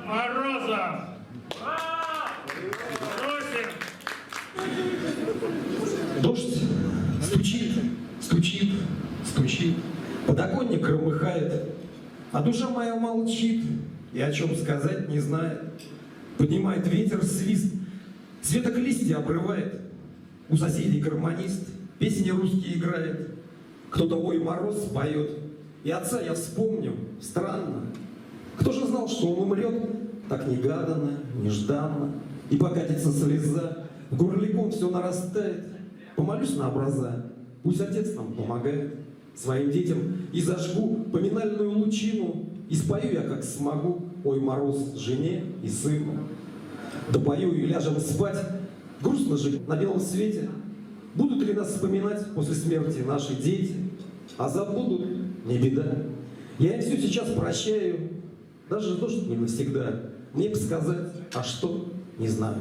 Морозов! Просим! Дождь стучит, стучит, стучит, подоконник громыхает, а душа моя молчит и о чем сказать не знает. Поднимает ветер свист, светок листья обрывает, у соседей гармонист песни русские играет, кто-то «Ой, мороз» поет, и отца я вспомню, странно. Кто же знал, что он умрет так негаданно, нежданно, и покатится слеза, горляком все нарастает. Помолюсь на образа, пусть отец нам помогает, своим детям и зажгу поминальную лучину, и спою я, как смогу, «Ой, мороз» жене и сыну. Допою и ляжем спать, грустно жить на белом свете. Будут ли нас вспоминать после смерти наши дети? А забудут, не беда. Я им все сейчас прощаю, даже дождь не навсегда. Мне бы сказать, а что, не знаю.